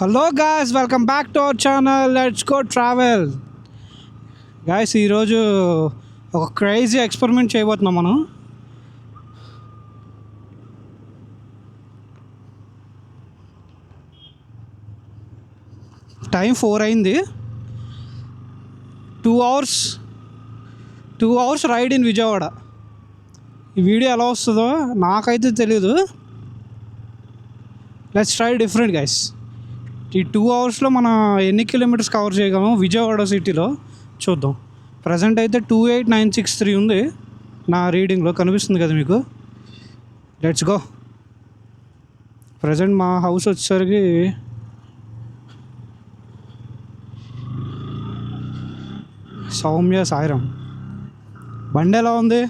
Hello guys, welcome back to our channel let's go travel. Guys, ఈరోజు ఒక crazy experiment చేయబోతున్నాం మనం. Time 4 అయింది. 2 అవర్స్ రైడ్ ఇన్ విజయవాడ. ఈ వీడియో ఎలా వస్తుందో నాకైతే తెలీదు. Let's try different guys. ఈ 2 అవర్స్లో మనం ఎన్ని కిలోమీటర్స్ కవర్ చేయగలం విజయవాడ సిటీలో చూద్దాం. ప్రజెంట్ అయితే 28963 ఉంది నా రీడింగ్లో, కనిపిస్తుంది కదా మీకు. Let's go. ప్రజెంట్ మా హౌస్ వచ్చేసరికి సౌమ్య సాయిరామ్. బండి ఎలా ఉంది?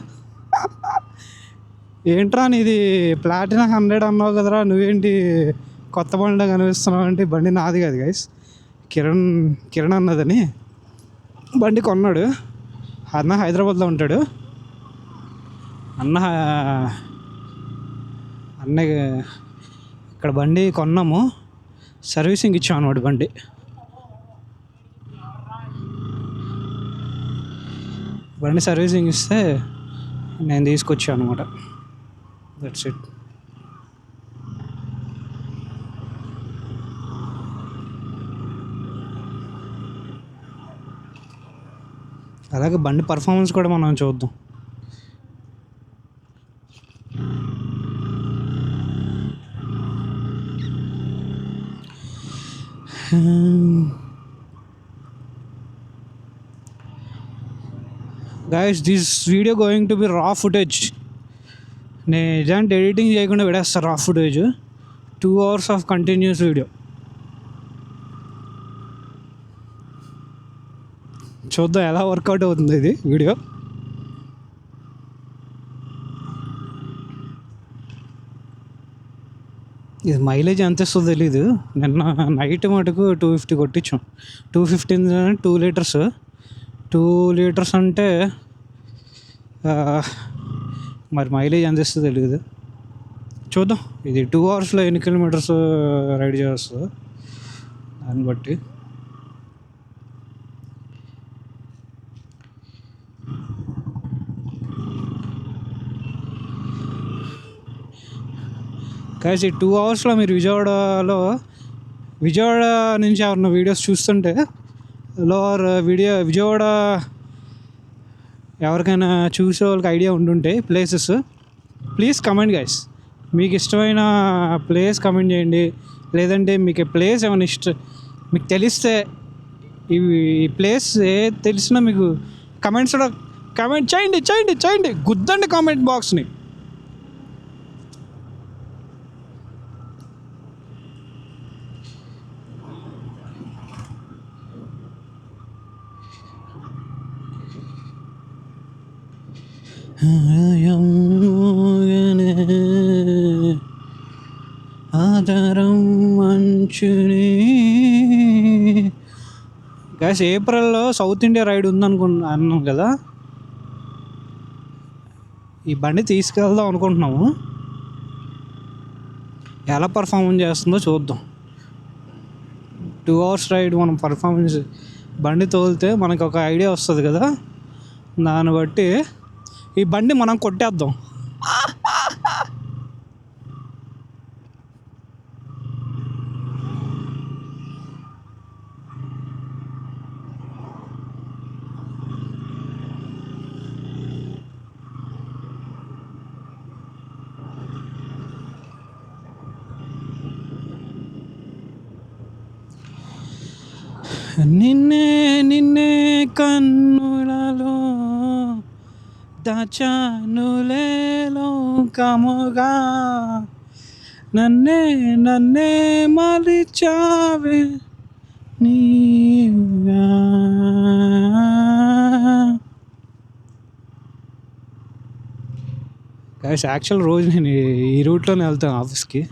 ఏంట్రా నీది ప్లాటినా 100 అన్నావు కదరా, నువ్వేంటి కొత్త బండి కనిపిస్తున్నావు అంటే బండి నాది కాదు గైస్, కిరణ్ అన్నదని బండి కొన్నాడు. అన్న హైదరాబాద్లో ఉంటాడు. అన్న ఇక్కడ బండి కొన్నాము, సర్వీసింగ్ ఇచ్చాం అన్నమాట. బండి సర్వీసింగ్ ఇస్తే నేను తీసుకొచ్చాను అనమాట. That's it. అలాగే బండి పర్ఫార్మెన్స్ కూడా మనం చూద్దాం. Guys, this video going to be రా ఫుటేజ్. నేను ఇలాంటి ఎడిటింగ్ చేయకుండా పెడేస్తాను రా footage. 2 hours of continuous video. చూద్దాం ఎలా వర్కౌట్ అవుతుంది ఇది వీడియో. ఇది మైలేజ్ ఎంత ఇస్తుందో తెలీదు. నిన్న నైట్ మటుకు 250 కొట్టించాం. 215 2 లీటర్స్. 2 లీటర్స్ అంటే మరి మైలేజ్ ఎంత ఇస్తుందో తెలియదు. చూద్దాం ఇది 2 అవర్స్లో ఎన్ని కిలోమీటర్స్ రైడ్ చేస్తుందో దాన్ని బట్టి. కానీ ఈ 2 అవర్స్లో మీరు విజయవాడ నుంచి ఎవరన్నా వీడియోస్ చూస్తుంటే విజయవాడ ఎవరికైనా చూసే వాళ్ళకి ఐడియా ఉండుంటే ప్లేసెస్, ప్లీజ్ కమెంట్ గైస్. మీకు ఇష్టమైన ప్లేస్ కమెంట్ చేయండి. లేదంటే మీకు ప్లేస్ ఏమైనా మీకు తెలిస్తే ఈ ప్లేస్ తెలిసినా మీకు కమెంట్స్లో కమెంట్ చేయండి. గుద్దండి కామెంట్ బాక్స్ని. ఆధారం మంచుని. గ్యాస్ ఏప్రిల్లో సౌత్ ఇండియా రైడ్ అన్నాం కదా, ఈ బండి తీసుకెళ్దాం అనుకుంటున్నాము. ఎలా పర్ఫార్మెన్స్ చేస్తుందో చూద్దాం. 2 అవర్స్ రైడ్ మనం పర్ఫార్మెన్స్ బండి తోలితే మనకు ఒక ఐడియా వస్తుంది కదా. దాన్ని బట్టి ఈ బండి మనం కొట్టేద్దాం. నిన్నే కన్నులలో దాచానులే లోకముగా, నన్నే మలిచావే నీవుగా. గైస్, యాక్చువల్ రోజు నేను ఈ రూట్లోనే వెళ్తాను ఆఫీస్కి.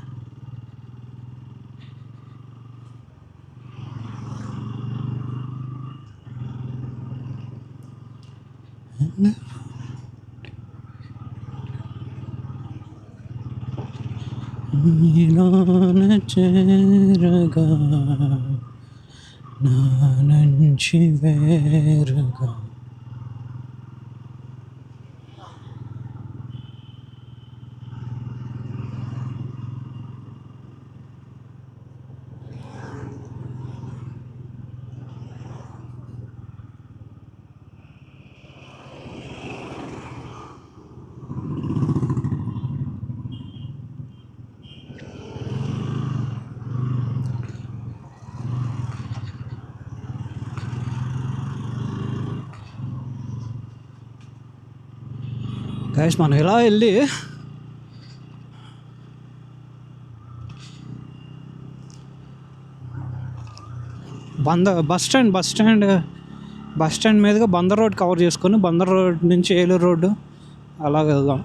నీలోన చేరగా నా నుంచి వేరుగా. గైస్ మనం ఇలా వెళ్ళి బస్ స్టాండ్ మీదుగా బందర్ రోడ్ కవర్ చేసుకొని బందర్ రోడ్ నుంచి ఏలూరు రోడ్డు అలా వెళ్దాం.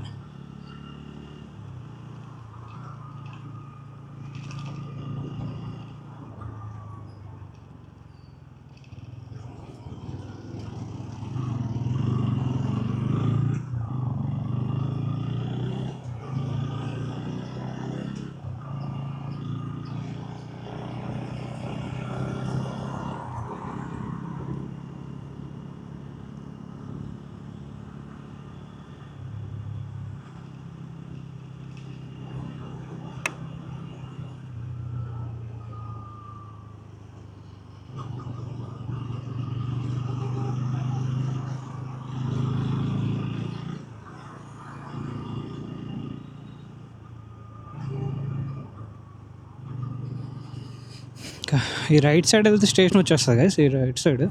ఈ రైట్ సైడ్ వెళ్తే స్టేషన్ వచ్చేస్తుంది గైస్. ఈ రైట్ సైడ్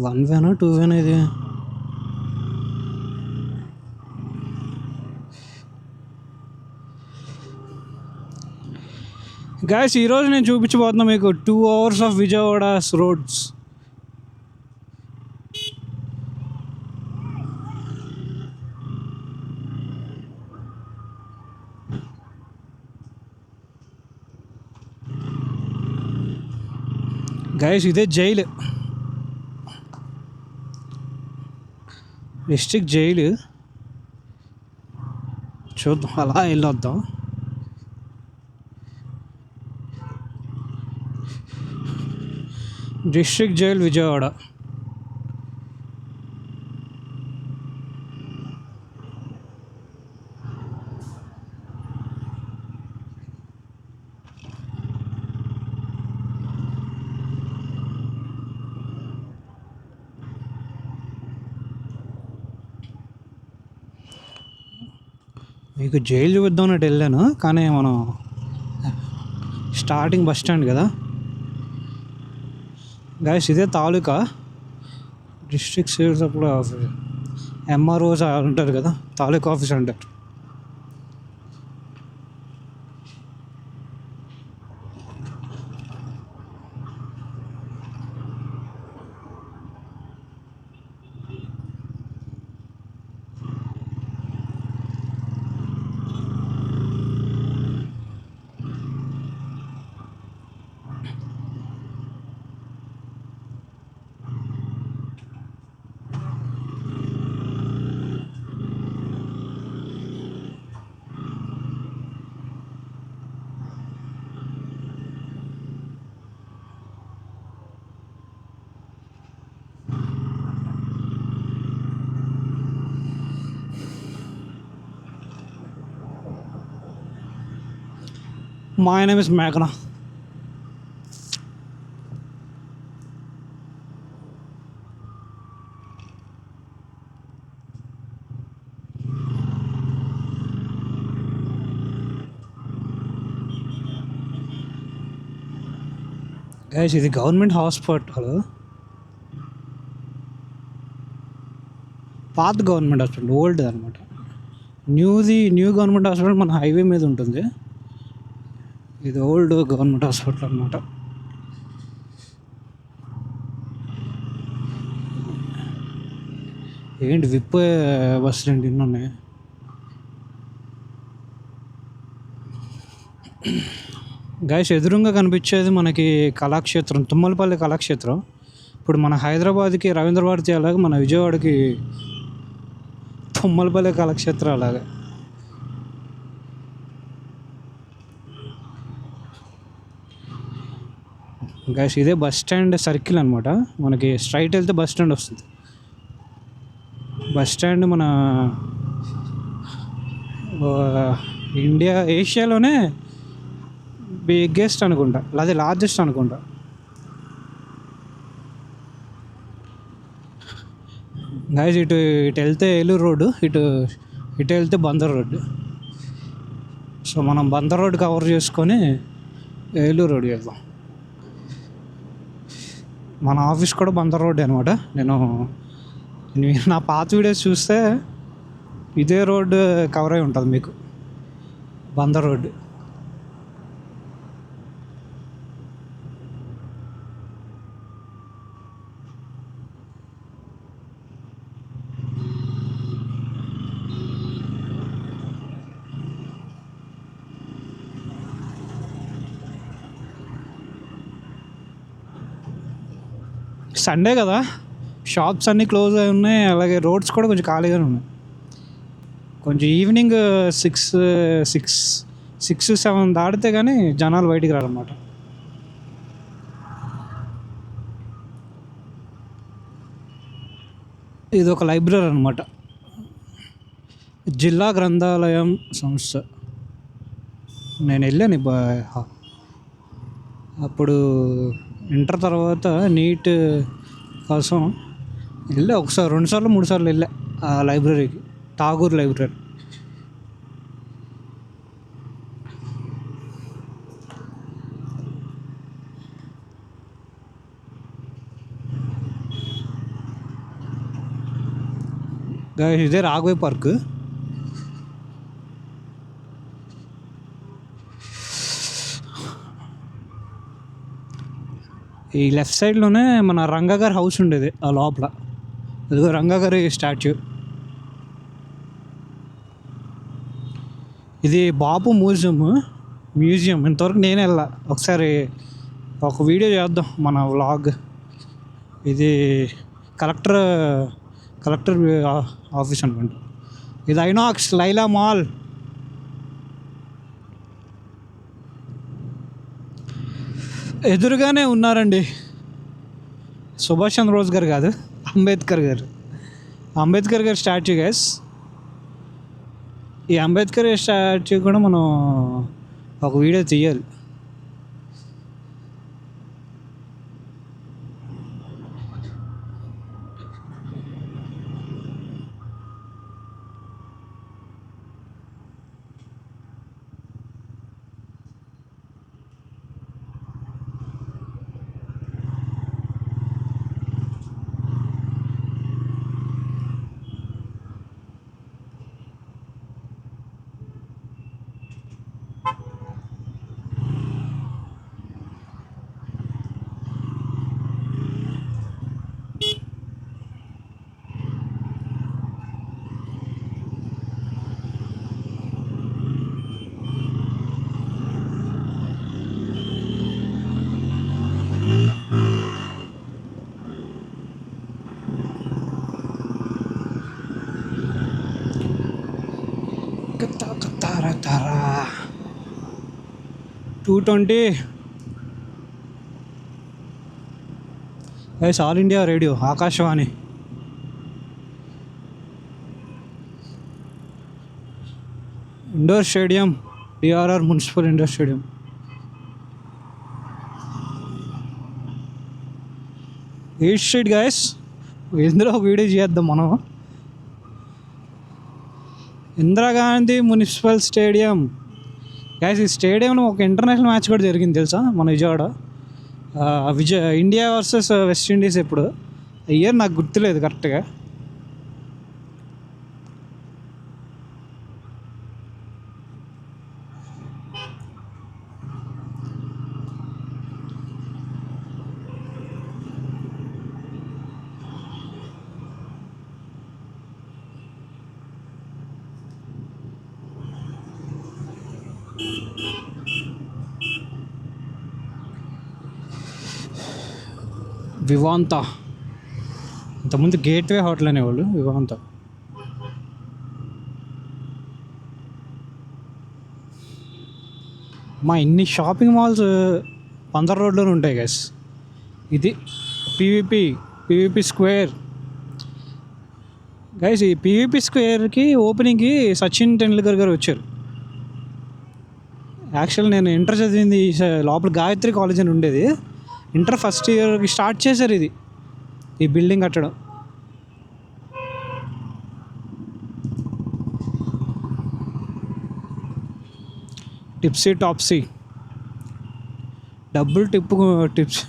1 వేనా 2 వేనా ఇది? గైస్ ఈరోజు నేను చూపించబోతున్నా మీకు 2 hours of Vijayawada roads. Guys ఇదే జైలు, డిస్ట్రిక్ట్ జైలు. చూద్దాం, అలా వెళ్ళొద్దాం. District jail Vijayawada. మీకు జైలు చూద్దాం అన్నట్టు వెళ్ళాను, కానీ మనం స్టార్టింగ్ బస్ స్టాండ్ కదా గైస్. ఇదే taluka district civil supply office, MROs ఉంటారు కదా, తాలూకా ఆఫీస్ అంటారు. My name is Meghna. Guys ఇది గవర్నమెంట్ హాస్పిటల్, పాత గవర్నమెంట్ హాస్పిటల్, ఓల్డ్ అనమాట. న్యూ గవర్నమెంట్ హాస్పిటల్ మన హైవే మీద ఉంటుంది. ఇది ఓల్డ్ గవర్నమెంట్ హాస్పిటల్ అనమాట. ఏంటి విప్ బస్సులు ఏంటి ఇన్ని ఉన్నాయి. గైస్ ఎదురుగా కనిపించేది మనకి కళాక్షేత్రం, తుమ్మలపల్లి కళాక్షేత్రం. ఇప్పుడు మన హైదరాబాద్కి రవీంద్ర భారతి అలాగే మన విజయవాడకి తుమ్మలపల్లి కళాక్షేత్రం అలాగే. గైస్ ఇదే బస్ స్టాండ్ సర్కిల్ అనమాట. మనకి స్ట్రైట్ వెళ్తే బస్ స్టాండ్ వస్తుంది. బస్ స్టాండ్ మన ఇండియా ఏషియాలోనే బిగ్గెస్ట్ అనుకుంటా, అదే లార్జెస్ట్ అనుకుంటా. గైస్ ఇటు ఇటు వెళ్తే ఏలూరు రోడ్డు, ఇటు ఇటు వెళ్తే బందర్ రోడ్డు. సో మనం బందర్ రోడ్ కవర్ చేసుకొని ఏలూరు రోడ్డు వెళ్దాం. మన ఆఫీస్ కూడా బందర్ రోడ్డు అనమాట. మీరు నా పాత వీడియోస్ చూస్తే ఇదే రోడ్డు కవర్ అయి ఉంటుంది మీకు, బందర్ రోడ్డు. సండే కదా, షాప్స్ అన్నీ క్లోజ్ అయి ఉన్నాయి. అలాగే రోడ్స్ కూడా కొంచెం ఖాళీగానే ఉన్నాయి. కొంచెం ఈవినింగ్ 6-7 దాటితే కానీ జనాలు బయటికి రారన్నమాట. ఇది ఒక లైబ్రరీ అనమాట, జిల్లా గ్రంథాలయం సంస్థ. నేను వెళ్ళాను అప్పుడు ఇంటర్ తర్వాత నీట్ కోసం వెళ్ళా. ఒకసారి 2 సార్లు 3 సార్లు వెళ్ళా ఆ లైబ్రరీకి, ఠాగూర్ లైబ్రరీ. ఇదే రాఘవే పార్క్. ఈ లెఫ్ట్ సైడ్లోనే మన రంగగారి హౌస్ ఉండేది, ఆ లోపల ఇదిగో రంగగారి స్టాచ్యూ. ఇది బాపు మ్యూజియం ఇంతవరకు నేను వెళ్ళా. ఒకసారి ఒక వీడియో చేద్దాం మన వ్లాగ్. ఇది కలెక్టర్ ఆఫీస్ అనుకుంటా. ఇది ఐనాక్స్ లైలా మాల్. ఎదురుగానే ఉన్నారండి సుభాష్ చంద్రబోస్ గారు కాదు, అంబేద్కర్ గారు స్టాచ్యూ గైస్. ఈ అంబేద్కర్ స్టాచ్యూ కూడా మనం ఒక వీడియో తీయాలి. తారా 220 all India radio Akashvani. Indoor stadium, DRR municipal indoor stadium. Eight street guys, ఇందులో ఒక వీడియో చేద్దాం మనం. Indira Gandhi municipal stadium guys. ఈ స్టేడియంలో ఒక ఇంటర్నేషనల్ మ్యాచ్ కూడా జరిగింది తెలుసా మన Vijayawada. India versus West Indies. ఎప్పుడు ఇయర్ నాకు గుర్తులేదు కరెక్ట్గా. వివాంత, ఇంతకుముందు గేట్వే హోటల్ అనేవాళ్ళు, వివాంత. మా ఇన్ని షాపింగ్ మాల్స్ పందర్ రోడ్లోనే ఉంటాయి గైస్. ఇది పీవీపీ స్క్వేర్ గైస్. ఈ పీవీపీ స్క్వేర్కి ఓపెనింగ్కి సచిన్ టెండూల్కర్ గారు వచ్చారు. యాక్చువల్ నేను ఇంటర్ చదివింది లోపల గాయత్రి కాలేజ్ అని ఉండేది. ఇంటర్ ఫస్ట్ ఇయర్కి స్టార్ట్ చేశారు ఈ బిల్డింగ్ కట్టడం. టాప్సీ టిప్స్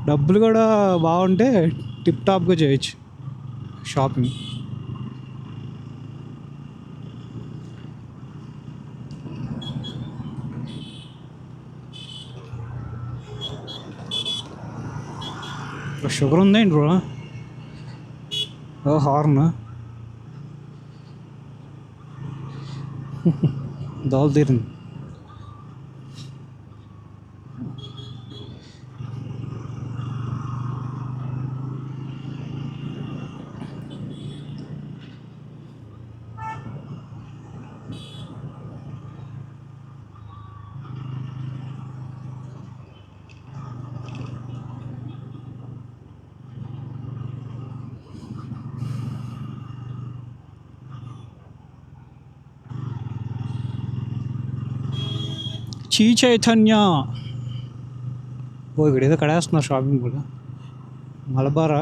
డబ్బులు కూడా బాగుంటే టిప్ టాప్గా చేయొచ్చు షాపింగ్. షుగర్ ఉందేంటి బ్రో? హార్న్ దోల తీరింది. చైతన్య ఇక్కడ ఏదో కడేస్తున్నారు షాపింగ్ కూడా. మలబారా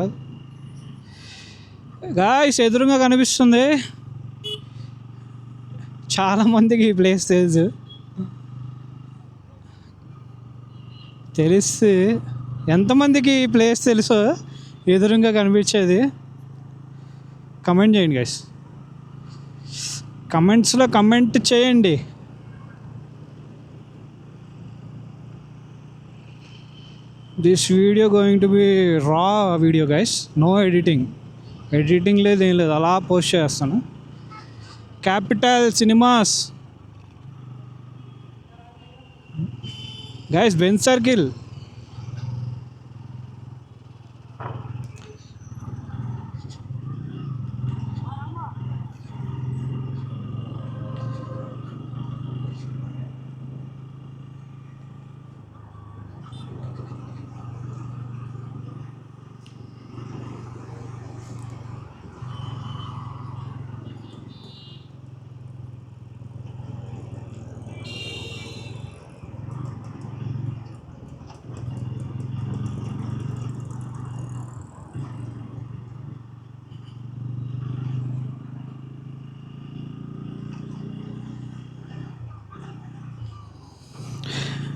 గాయ్స్ ఎదురుగా కనిపిస్తుంది. చాలామందికి ఈ ప్లేస్ తెలిసి ఎంతమందికి ఈ ప్లేస్ తెలుసో ఎదురుగా కనిపించేది కమెంట్ చేయండి గైస్. కమెంట్స్లో కమెంట్ చేయండి. This video going to be రా వీడియో గైస్, నో ఎడిటింగ్ లేదు, ఏం లేదు, అలా పోస్ట్ చేస్తాను. Capital cinemas guys, Benz circle.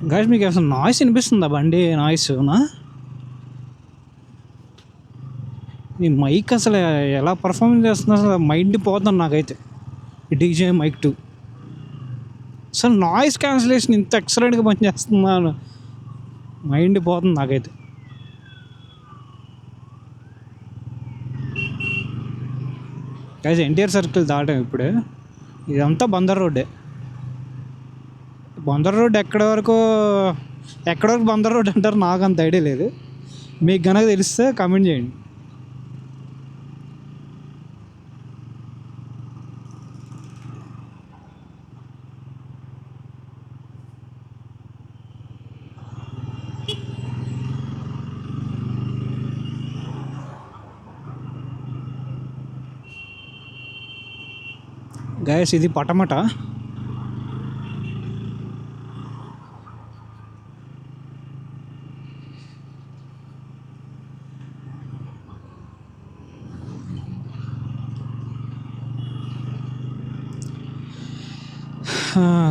Guys మీకు అసలు నాయిస్ వినిపిస్తుందా? బండి నాయిస్నా? ఈ మైక్ అసలు ఎలా పర్ఫార్మెన్స్ చేస్తున్నా అసలు మైండ్ పోతుంది నాకైతే. ఈ డీజే మైక్ 2 అసలు నాయిస్ క్యాన్సిలేషన్ ఇంత ఎక్సలెంట్గా పనిచేస్తున్నాను, మైండ్ పోతుంది నాకైతే. గైస్ ఎన్టీఆర్ సర్కిల్ దాటాం ఇప్పుడే. ఇదంతా బందర్ రోడ్డే. బందర్ రోడ్ ఎక్కడి వరకు బందర్ రోడ్ అంటారు నాకు అంత ఐడియా లేదు. మీకు కనుక తెలిస్తే కామెంట్ చేయండి. గైస్ ఇది పటమట.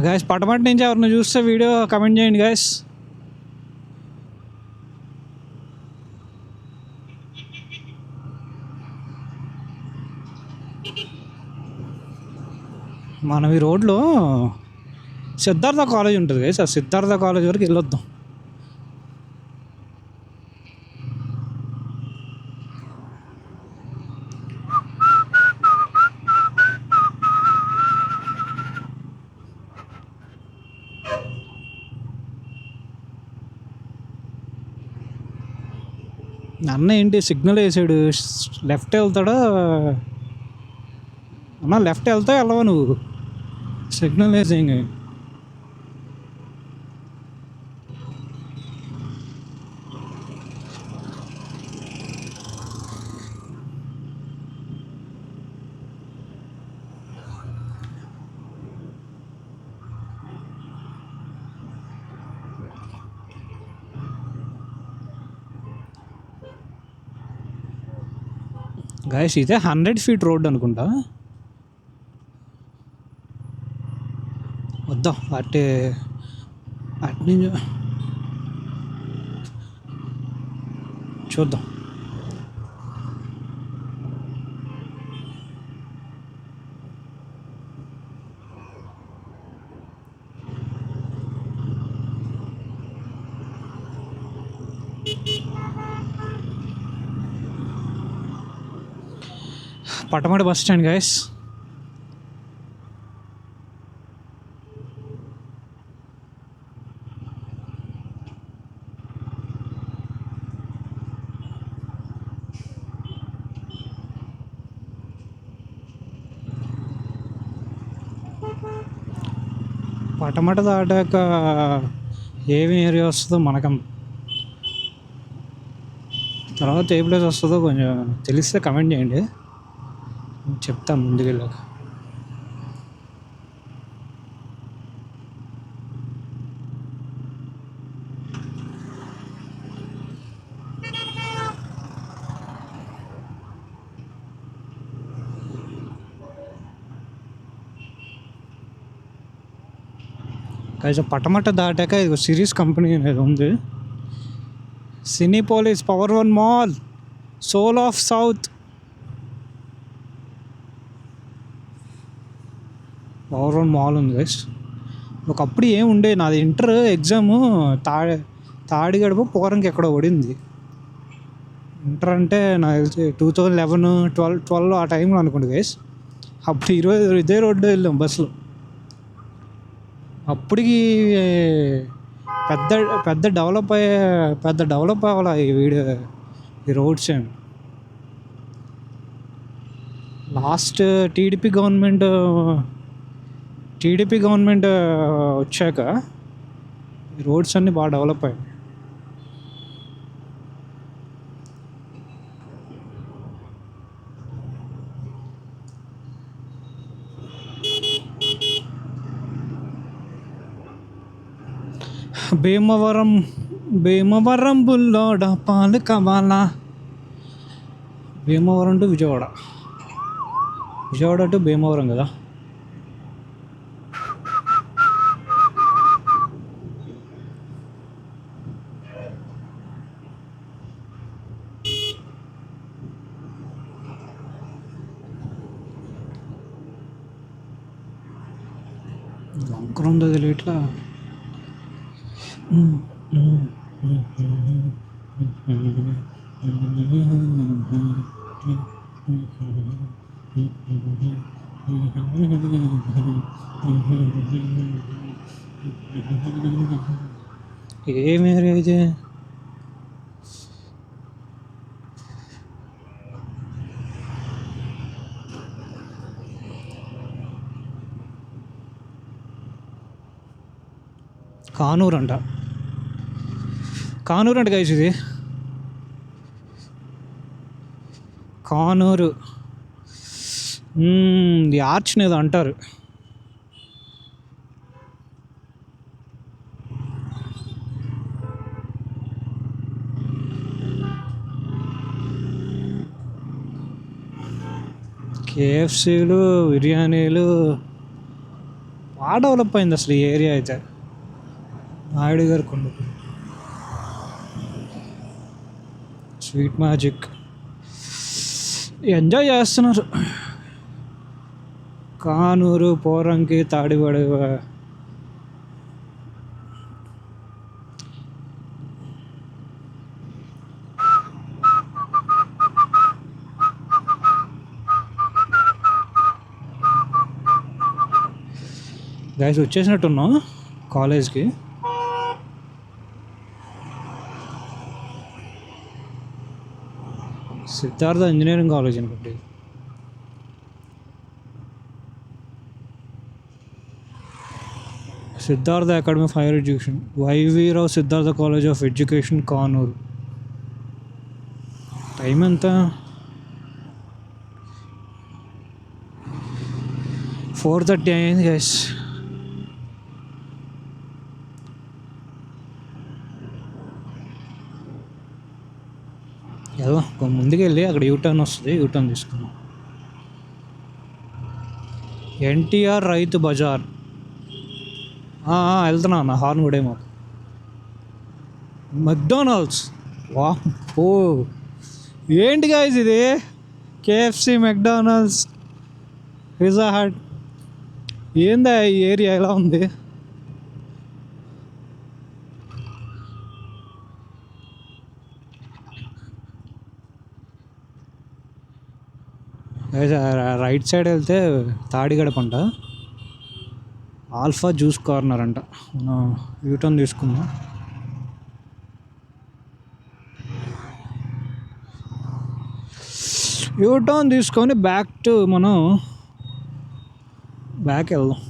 గైస్ పటమట నుంచి ఎవరిని చూస్తే వీడియో కమెంట్ చేయండి గైస్. మనం ఈ రోడ్లో సిద్ధార్థ కాలేజ్ ఉంటుంది గైస్, ఆ సిద్ధార్థ కాలేజ్ వరకు వెళ్ళొద్దాం. అన్న ఏంటి సిగ్నల్ వేసాడు, లెఫ్ట్ వెళ్తాడా అన్న? లెఫ్ట్ వెళ్తా వెళ్ళవా నువ్వు? సిగ్నల్ వేసే గైస్ ఇదే 100 feet రోడ్ అనుకుంటా. వద్దాం అటే అట్ని చూద్దాం. Patamata bus stand guys. Patamata దాటాక ఏమి ఏరియా వస్తుందో మనకం తర్వాత ఏ ప్లేస్ వస్తుందో కొంచెం తెలిస్తే కమెంట్ చేయండి, చెప్తాం ముందుకెళ్ళాక. గైస్ పటమట దాటాక ఇది సిరీస్ కంపెనీ అనేది ఉంది, Cinepolis, power one mall, soul of south. Power one mall ఉంది గైస్. ఒకప్పుడు ఏం ఉండే, నాది ఇంటర్ ఎగ్జాము తాడిగడప పోరంకి ఎక్కడో పడింది. ఇంటర్ అంటే నాకు తెలిసి 2011-12 ఆ టైంలో అనుకోండి గైస్. అప్పుడు ఈరోజు ఇదే రోడ్డు వెళ్ళాం బస్సులో. అప్పటికి పెద్ద పెద్ద డెవలప్ అవ్వాలి ఈ రోడ్స్ ఏమి. లాస్ట్ టీడీపీ గవర్నమెంట్ వచ్చాక ఈ రోడ్స్ అన్నీ బాగా డెవలప్ అయ్యాయి. భీమవరం బుల్లోడ పాలు కావాలా. భీమవరం టు విజయవాడ టు భీమవరం కదా. వంకర ఉందో తెలియట్లా. ఏం ఏరియా ఇది? కానూరు అంట గైస్, ఇది కానూరు. ఇది ఆర్చ్ ఏదో అంటారు. కేఎఫ్సీలు, బిర్యానీలు బాగా డెవలప్ అయింది అసలు ఈ ఏరియా అయితే. నాయుడు గారు కొండ, స్వీట్ మ్యాజిక్ ఎంజాయ్ చేస్తున్నారు. కానూరు, పోరంకి, తాడివాడ. గైస్ వచ్చేసినట్టున్నాం కాలేజ్కి. సిద్ధార్థ ఇంజనీరింగ్ కాలేజ్ అనుకోండి. Siddhartha academy of higher education, YV Rao Siddhartha college of education, Kanuru. Time ఎంత? 4:30 అయింది గైస్. వెళ్దాం ముందుకు వెళ్ళి అక్కడ యూటర్న్ వస్తుంది, యూటర్న్ తీసుకుందాం. ఎన్టీఆర్ రైతు బజార్. వెళ్తున్నా అన్న, హార్న్ కూడా ఏమో. మెక్డానల్డ్స్. వా ఓ ఏంటి గాయ్స్ ఇది, కేఎఫ్సి, మెక్డానల్డ్స్, పిజ్జా హట్. ఏందా ఈ ఏరియా ఎలా ఉంది? రైట్ సైడ్ వెళ్తే తాడిగడప అంట, ఆల్ఫా జ్యూస్ కార్నర్ అంట. యూటర్న్ తీసుకుందాం. యూటర్న్ తీసుకొని మనం బ్యాక్ వెళ్దాం.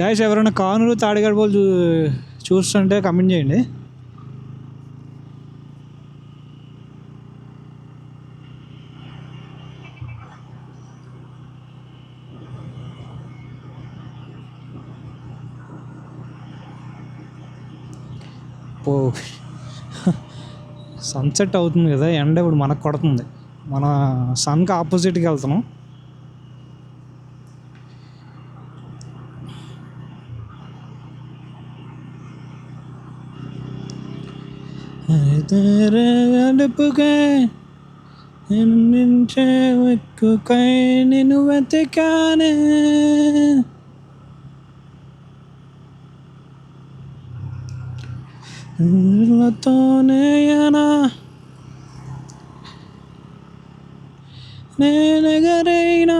గైస్ ఎవరైనా కానూరు తాడిగడపలు చూస్తుంటే కమెంట్ చేయండి. సన్సెట్ అవుతుంది కదా, ఎండ ఇప్పుడు మనకు కొడుతుంది. మన సన్కి ఆపోజిట్కి వెళ్తున్నాం. నేను వెతకానే తోనేయనా నేనెగరైనా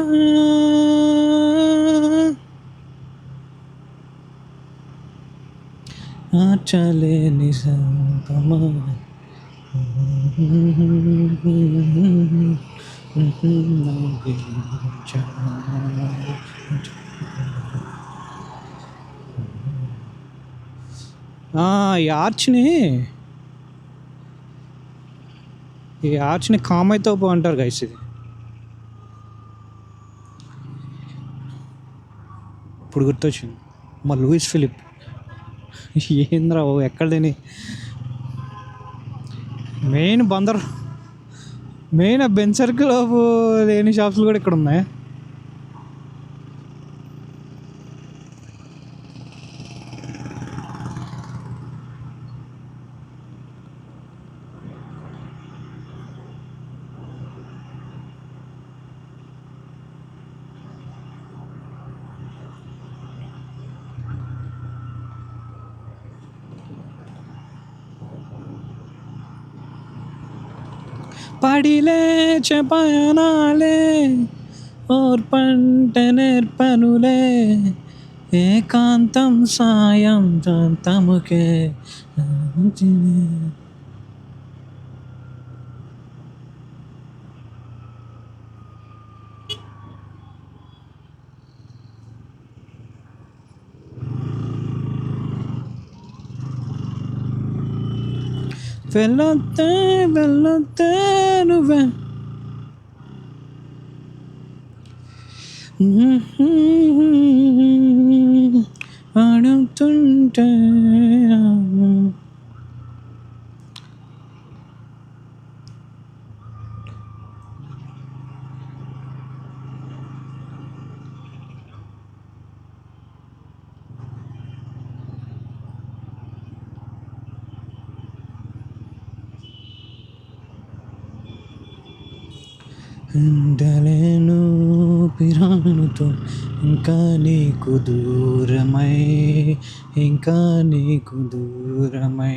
ఆచలేని సంతమా. ఈ ఆర్చ్ని కామైతోపు అంటారు గైస్. ఇది ఇప్పుడు గుర్తొచ్చింది, మా లూయిస్ ఫిలిప్. ఏంద్రా ఎక్కడ లేని main Bandar, main Ben circle లేని షాప్స్లు కూడా ఇక్కడ ఉన్నాయి. పడిలేచే పయనాలే ఓర్పంట నేర్పనులే, ఏకాంతం సాయం తముకే. వెళ్ళొద్దే వెళ్ళొద్దే నువ్వే అడుగుతుంటే. ఉండలేను పిరానుతో ఇంకా నీకు దూరమై, ఇంకా నీకు దూరమై.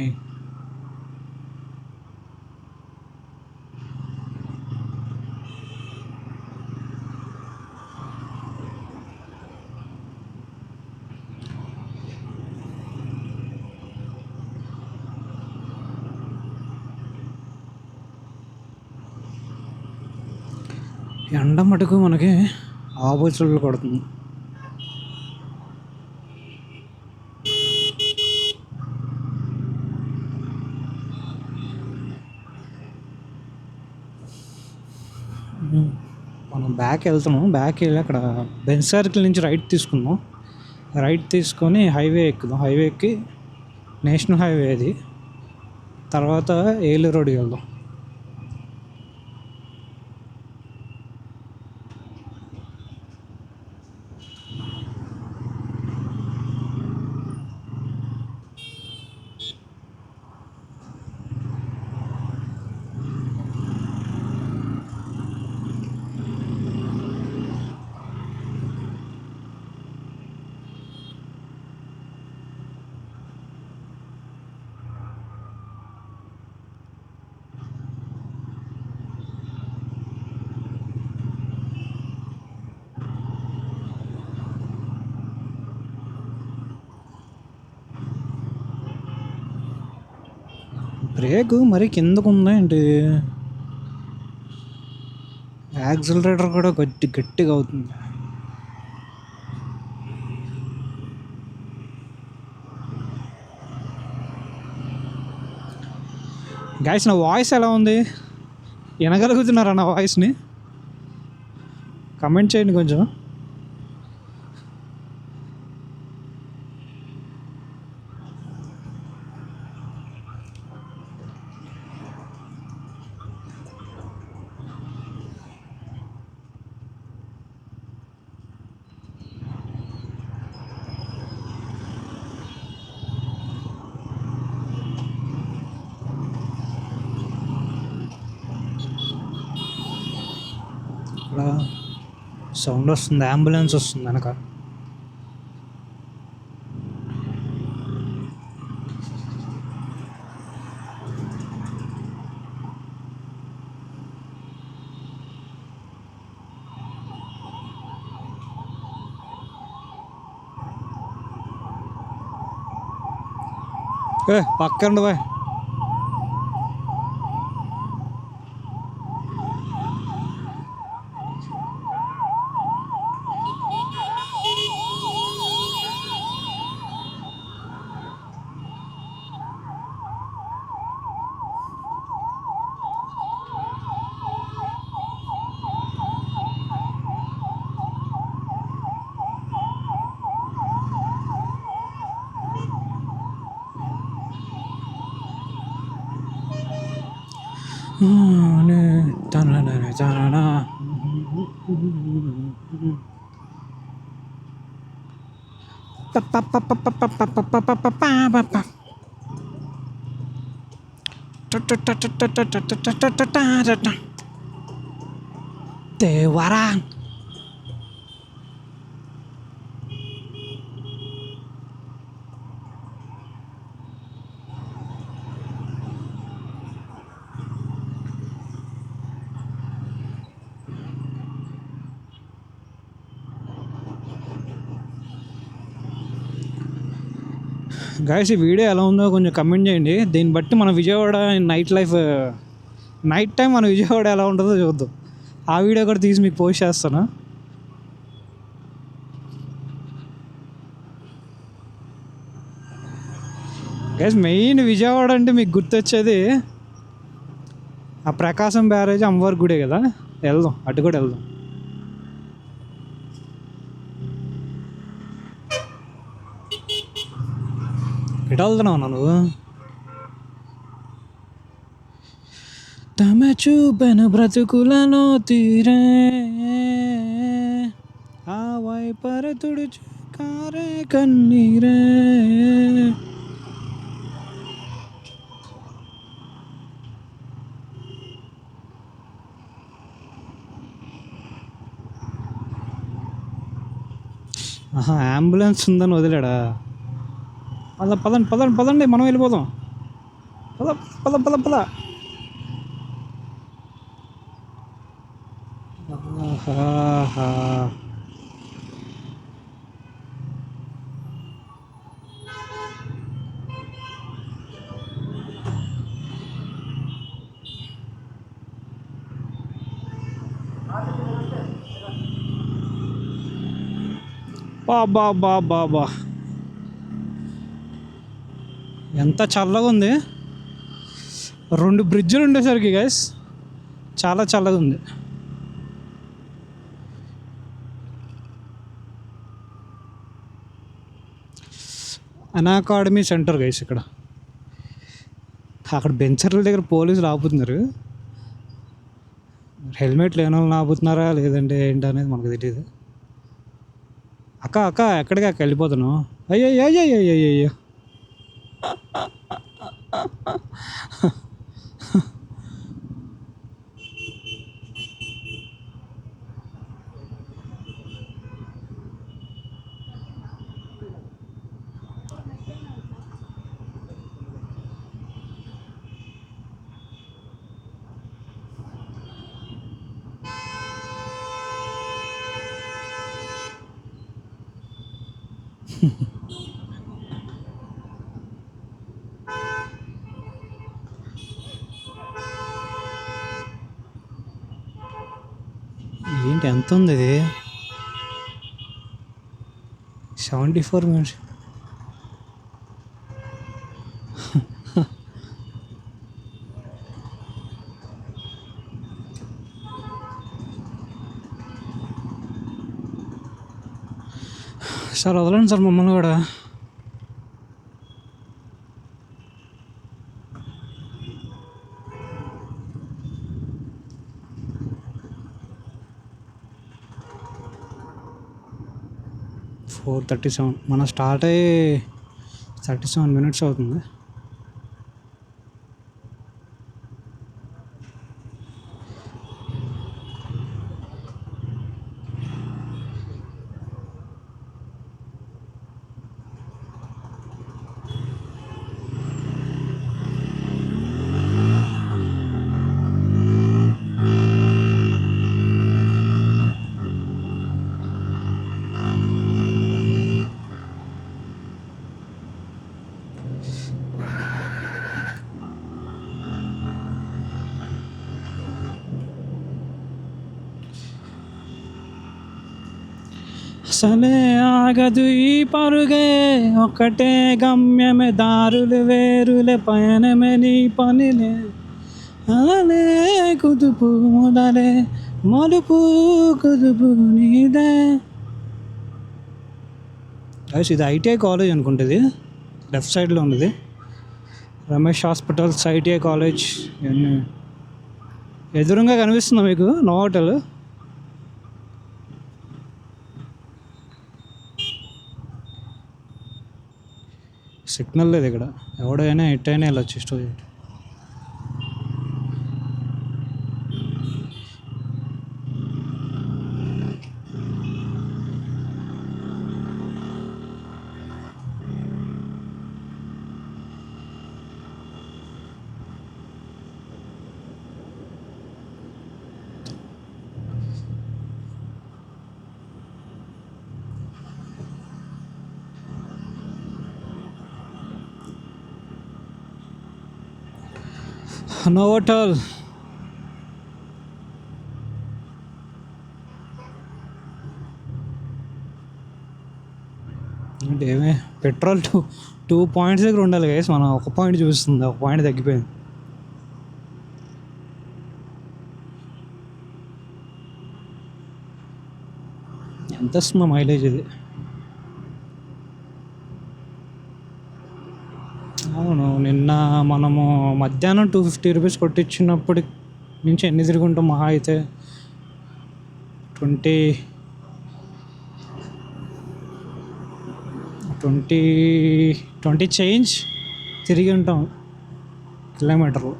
ఎండ మటుకు మనకి ఆపోజిట్లో కొడుతుంది. మనం బ్యాక్ వెళ్తున్నాం. బ్యాక్ వెళ్ళి అక్కడ బెన్ సర్కిల్ నుంచి రైట్ తీసుకుందాం. రైట్ తీసుకొని హైవే ఎక్కుదాం. హైవే ఎక్కి నేషనల్ హైవే అది తర్వాత ఏలూరు రోడ్కి వెళ్దాం. బ్రేక్ మరి కిందకు ఉందా ఏంటి? యాక్సిలరేటర్ కూడా గట్టిగా అవుతుంది. గైస్ నా వాయిస్ ఎలా ఉంది? వినగలుగుతున్నారా నా వాయిస్ని? కమెంట్ చేయండి కొంచెం. అలా సౌండ్ వస్తుంది, అంబులెన్స్ వస్తుంది వెనక. పక్కన బాయ్. దేవరా గైస్, ఈ వీడియో ఎలా ఉందో కొంచెం కమెంట్ చేయండి. దీన్ని బట్టి మన Vijayawada night life, night time మన విజయవాడ ఎలా ఉంటుందో చూద్దాం. ఆ వీడియో కూడా తీసి మీకు పోస్ట్ చేస్తాను. గైస్, మెయిన్ విజయవాడ అంటే మీకు గుర్తొచ్చేది ఆ ప్రకాశం బ్యారేజ్, అమ్మవారి గుడే కదా. వెళ్దాం, అటు కూడా వెళ్దాం. ఎటు వెళ్తున్నావు నువ్వు? తమ చూపెను బ్రతుకులను తీరే ఆ వైపర తుడుచు కారే కన్నీరే. అంబులెన్స్ ఉందని వదిలేడా? పదండి పదండి పదండి, మనం వెళ్ళిపోదాం. పద పద పద పద. బాబా బాబా బాబా, ఎంత చల్లగా ఉంది. 2 బ్రిడ్జిలు ఉండేసరికి గైస్ చాలా చల్లగా ఉంది. అన్ అకాడమీ సెంటర్ గైస్ ఇక్కడ. అక్కడ బెంచర్ల దగ్గర పోలీసులు ఆపుతున్నారు. హెల్మెట్ లేని వాళ్ళని ఆపుతున్నారా లేదంటే ఏంటనేది మనకు తెలియదు. అక్క అక్క ఎక్కడికి అక్క వెళ్ళిపోతున్నావు? అయ్యో అయ్యో అయ్యో అయ్యో. ఏంటి ఎంత ఉంది ఇది? 74 minutes. సార్ వదలండి సార్ మమ్మల్ని కూడా. ఫోర్ 37 మనం స్టార్ట్ అయ్యి 37 minutes అవుతుంది. అసలే ఆగదు ఈ పరుగే, ఒకటే గమ్యమే, దారులు వేరులే, పయనమే నీ పనిలే, అలలే కుదుపు మొదలే, మలుపు కుదుపు నీదే. ఇది ఐటీఐ కాలేజ్ అనుకుంటుంది, లెఫ్ట్ సైడ్లో ఉన్నది. రమేష్ హాస్పిటల్స్, ఐటీఐ కాలేజ్ ఇవన్నీ ఎదురుగా కనిపిస్తుందా మీకు? నోవాటెల్. సిగ్నల్ లేదు ఇక్కడ, ఎవడైనా ఎట్టయినా వెళ్ళొచ్చు స్టోరీ. నోవాటెల్. అంటే ఏమే పెట్రోల్ 2 points దగ్గర ఉండాలి గైస్, మనం 1 point చూస్తుంది, 1 point తగ్గిపోయింది. ఎంత వస్తుందో మైలేజ్ ఇది? అవును, నిన్న మనము మధ్యాహ్నం 250 రూపీస్ కొట్టించినప్పటి నుంచి ఎన్ని తిరుగుంటాం? మహా అయితే 20 చేంజ్ తిరిగి ఉంటాం కిలోమీటర్లు.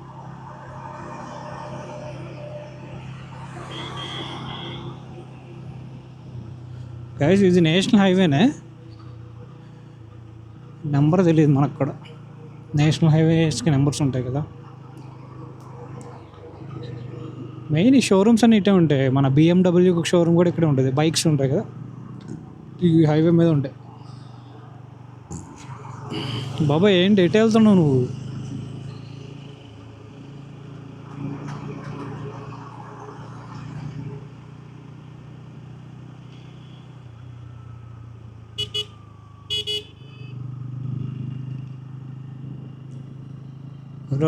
గైస్ ఇది నేషనల్ హైవేనే, నెంబర్ తెలియదు మనకు కూడా. నేషనల్ హైవేస్కి నెంబర్స్ ఉంటాయి కదా. మెయిన్ ఈ షోరూమ్స్ అన్నీ ఇటే ఉంటాయి. మన BMW షోరూమ్ కూడా ఇక్కడే ఉంటుంది, బైక్స్ ఉంటాయి కదా, ఈ హైవే మీద ఉంటాయి. బాబాయ్ ఏంటి ఎటు వెళ్తున్నావు నువ్వు?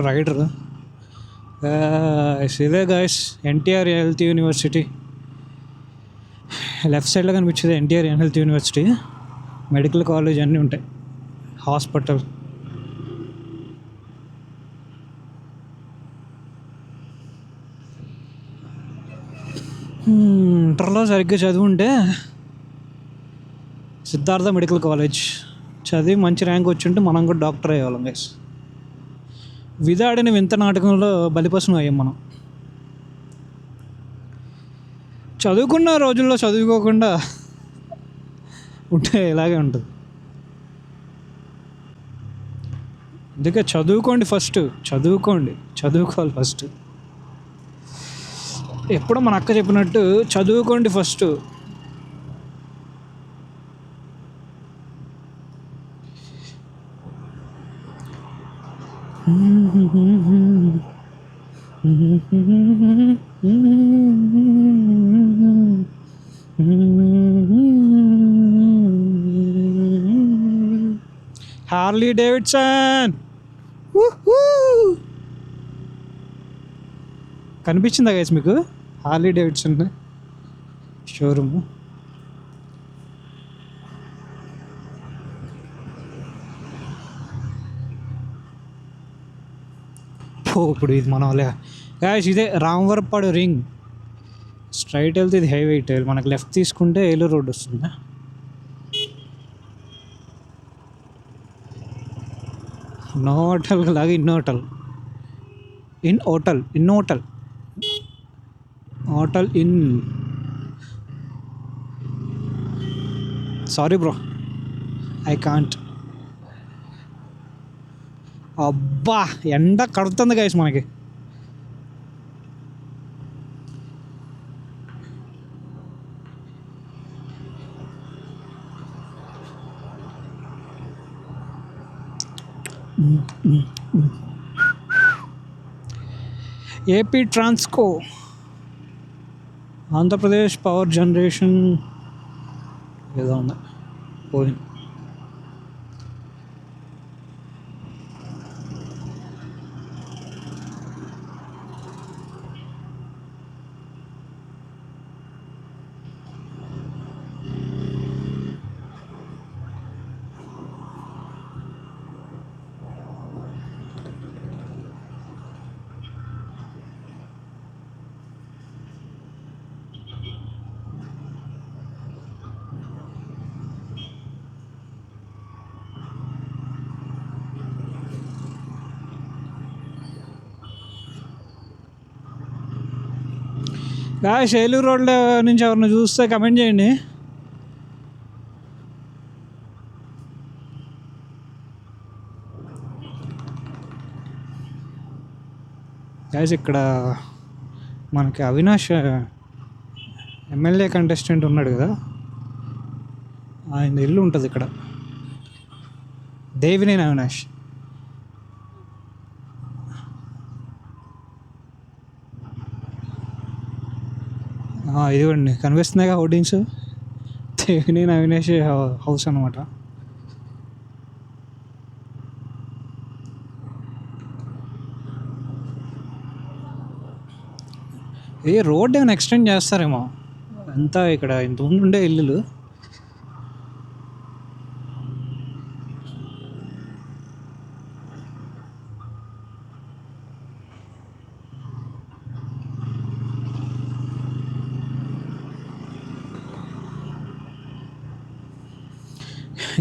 రైడర్ ఇదే guys, NTR health university. Left సైడ్లో కనిపించేది NTR health university, medical college అన్నీ ఉంటాయి, హాస్పిటల్. ఇంటర్లో సరిగ్గా చదువుంటే సిద్ధార్థ మెడికల్ కాలేజ్ చదివి మంచి ర్యాంక్ వచ్చింటే మనం కూడా డాక్టర్ అయ్యేవాళ్ళం గైస్. విధాడిన వింత నాటకంలో బలిపశువు అయ్యాం మనం. చదువుకున్న రోజుల్లో చదువుకోకుండా ఉంటే ఇలాగే ఉంటుంది. అందుకే చదువుకోండి ఫస్ట్, చదువుకోవాలి ఫస్ట్. ఎప్పుడో మన అక్క చెప్పినట్టు చదువుకోండి ఫస్ట్. హార్లీ డేవిడ్సన్ కనిపించిందా గైస్ మీకు? Harley Davidson showroom. ఇప్పుడు ఇది మన గాయస్ ఇదే రామవరపాడు రింగ్. స్ట్రైట్ వెళ్తే ఇది హైవే ఇట్ మనకు లెఫ్ట్ తీసుకుంటే ఏలూరు రోడ్ వస్తుంది. నో హోటల్ లాగా in hotel in sorry bro, I can't. అబ్బా ఎండ కడుతుంది గైస్ మనకి. AP Transco, Andhra Pradesh power generation ఏదో ఉంది పోయింది. గాయస్ ఏలూరు రోడ్లో నుంచి ఎవరిని చూస్తే కమెంట్ చేయండి. గాయస్ ఇక్కడ మనకి అవినాష్ ఎమ్మెల్యే కంటెస్టెంట్ ఉన్నాడు కదా, ఆయన ఇల్లు ఉంటుంది ఇక్కడ, దేవినేని అవినాష్. ఇదిగోండి కనిపిస్తున్నాయిగా హోర్డింగ్స్, దేవినేని అవినాష్ హౌస్ అనమాట. రోడ్ ఏమైనా ఎక్స్టెండ్ చేస్తారేమో, అంతా ఇక్కడ ఇంత ఉండే ఇల్లులు.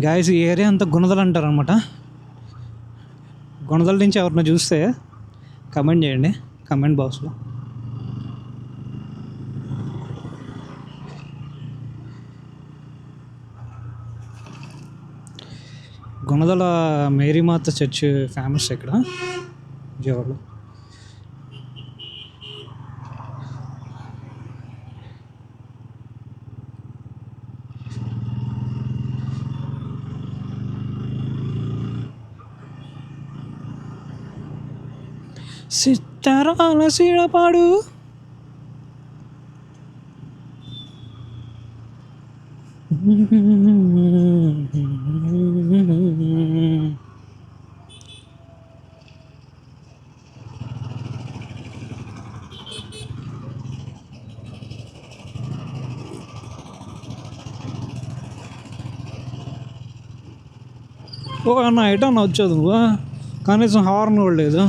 గాయస్ ఈ ఏరియా అంతా గుణదలు అంటారు అనమాట. గుణదల నుంచి ఎవరిని చూస్తే కమెంట్ చేయండి కమెంట్ బాక్స్లో. గుణదల మేరీమాత చర్చ్ ఫేమస్ ఇక్కడ విజయవాడలో. సితారాల సిడపాడు ఓ అన్న ఎటన్నా వచ్చేది నువ్వు, కనీసం హార్న్ కూడా లేదు.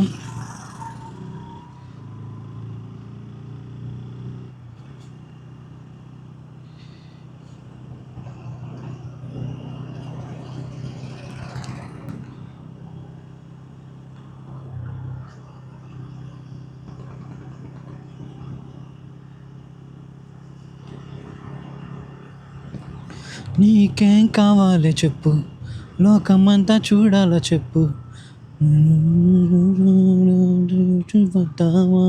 నీకేం కావాలి చెప్పు, లోకమంతా చూడాల చెప్పు, వద్దామా?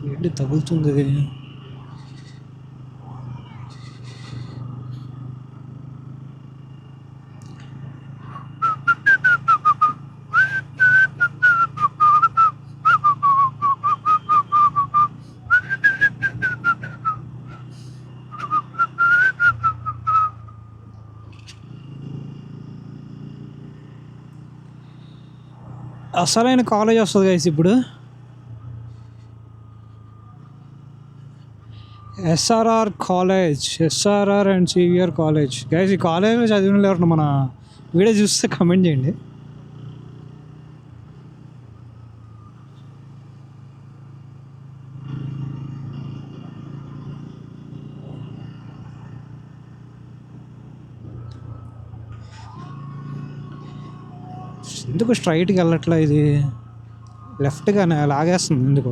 ఏంటి తగులుతుంది? అసలైన కాలేజ్ వస్తుంది గైస్ ఇప్పుడు. SRR college, SRR and CVR college. Guys ఈ కాలేజ్లో చదివిన ఎవరు మన వీడియో చూస్తే కమెంట్ చేయండి. ఎందుకు స్ట్రైట్కి వెళ్ళట్లా? ఇది లెఫ్ట్గా లాగేస్తుంది ఎందుకు?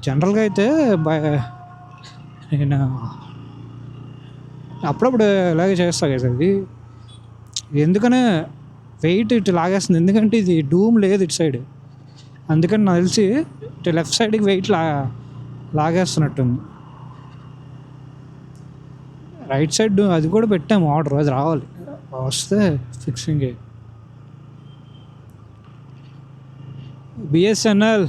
జనరల్గా అయితే నేను అప్పుడప్పుడు ఇలాగే చేస్తా కదా. ఇది ఎందుకనే వెయిట్ ఇటు లాగేస్తుంది, ఎందుకంటే ఇది డూమ్ లేదు ఇటు సైడ్. అందుకని నాకు తెలిసి ఇటు లెఫ్ట్ సైడ్కి వెయిట్ లాగేస్తున్నట్టుంది. రైట్ సైడ్ అది కూడా పెట్టాము ఆర్డర్, అది రావాలి, వస్తే fixing. BSNL,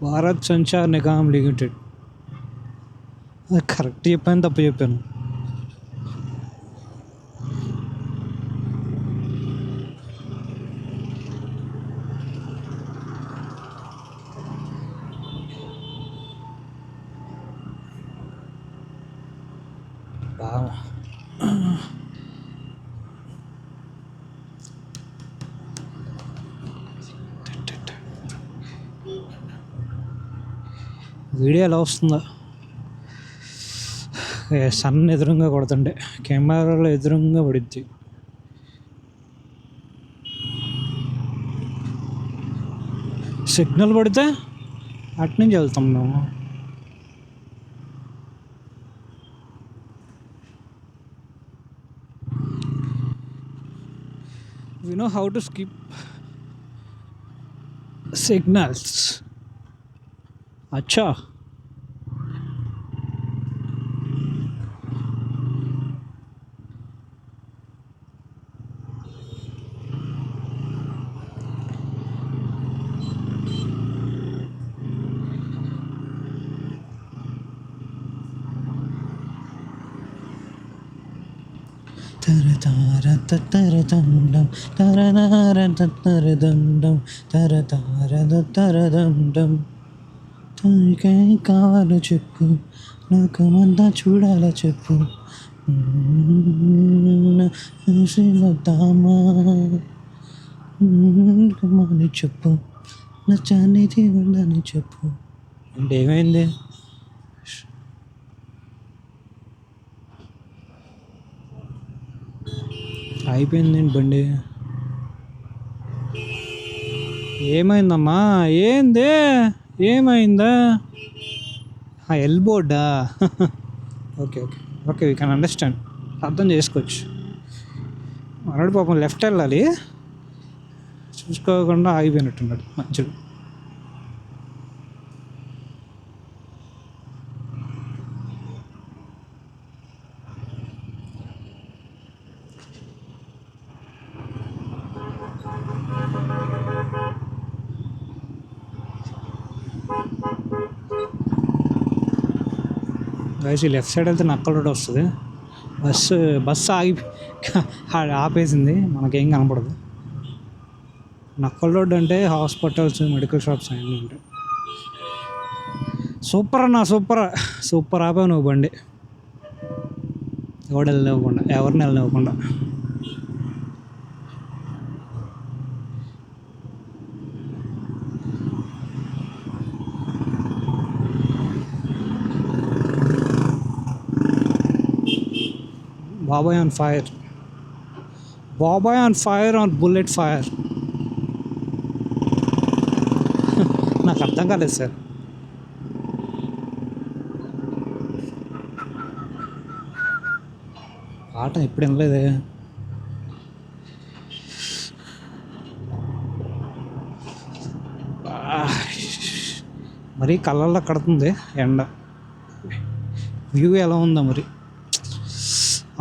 Bharat Sanchar Nigam limited. Correct చెప్పాను తప్పు చెప్పాను? వీడియో ఎలా వస్తుందా? సన్ ఎదురుగా కొడుతుంటే కెమెరాలో ఎదురుగా పడిద్ది. సిగ్నల్ పడితే అటు నుంచి వెళ్తాం మేము. We know how to skip signals. अच्छा, తరతారతరదండం తరనారతరదండం తరతారతరదండం. తనకేం కావాలో చెప్పు, లోకమంతా చూడాల చెప్పు, వద్దామా అని చెప్పు, నచ్చనిది ఉందని చెప్పు. అంటే ఏమైంది? అయిపోయింది బండి. ఏమైందమ్మా? ఏంది ఏమైందా? ఎల్బోర్డా? Okay okay okay, we can understand, అర్థం చేసుకోవచ్చు. మనోడు పాపం లెఫ్ట్ వెళ్ళాలి, చూసుకోకుండా ఆగిపోయినట్టున్నాడు మంచిగా. గైస్ ఈ లెఫ్ట్ సైడ్ వెళ్తే నక్కల రోడ్ వస్తుంది. బస్సు ఆపేసింది, మనకేం కనపడదు. నక్కల్ రోడ్ అంటే హాస్పిటల్స్, మెడికల్ షాప్స్ అన్నీ ఉంటాయి. సూపర్ అన్న, సూపర్ సూపర్ ఆపావు నువ్వు బండి. ఎవరిని వెళ్ళనివ్వకుండా. బాబాయ్ ఆన్ ఫైర్, బాబాయ్ on fire on bullet fire. నాకు అర్థం కాలేదు సార్. పాట ఎప్పుడు వినలేదే. మరీ కళ్ళల్లో కడుతుంది ఎండ. వ్యూ ఎలా ఉందో మరి.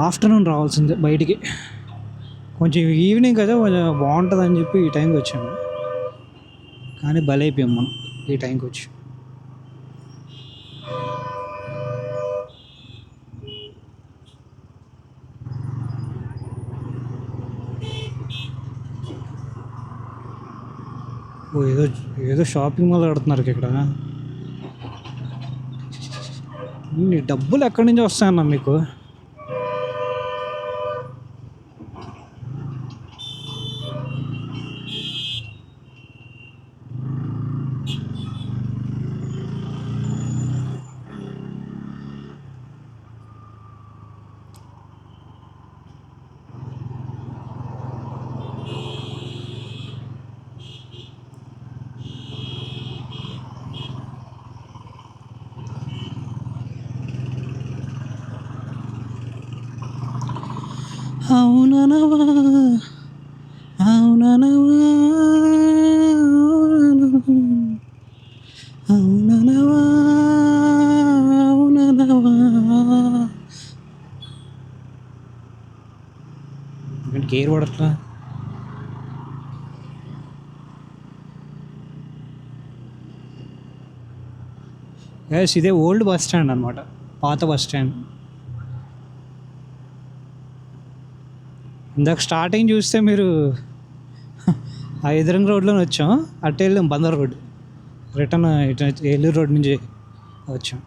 ఆఫ్టర్నూన్ రావాల్సిందే బయటికి, కొంచెం ఈవినింగ్ కదా కొంచెం బాగుంటుంది అని చెప్పి ఈ టైంకి వచ్చాము. కానీ బలైపోయాం మనం ఈ టైంకి వచ్చి. ఓ ఏదో ఏదో షాపింగ్ మాల్ కడుతున్నారు ఇక్కడ. ఈ డబ్బులు ఎక్కడి నుంచి వస్తాయన్న మీకు? అవుననవా, అవుననవా, అవుననవా, అవుననవా. కేర్ పడట్లా. ఎస్, ఇదే ఓల్డ్ బస్ స్టాండ్ అనమాట, పాత బస్ స్టాండ్. ఇందాక స్టార్టింగ్ చూస్తే మీరు ఆ ఎదురంగ రోడ్లోనే వచ్చాం, అటు వెళ్ళాం బందర్ రోడ్, రిటర్న్ ఇటు ఏలూరు రోడ్ నుంచి వచ్చాం.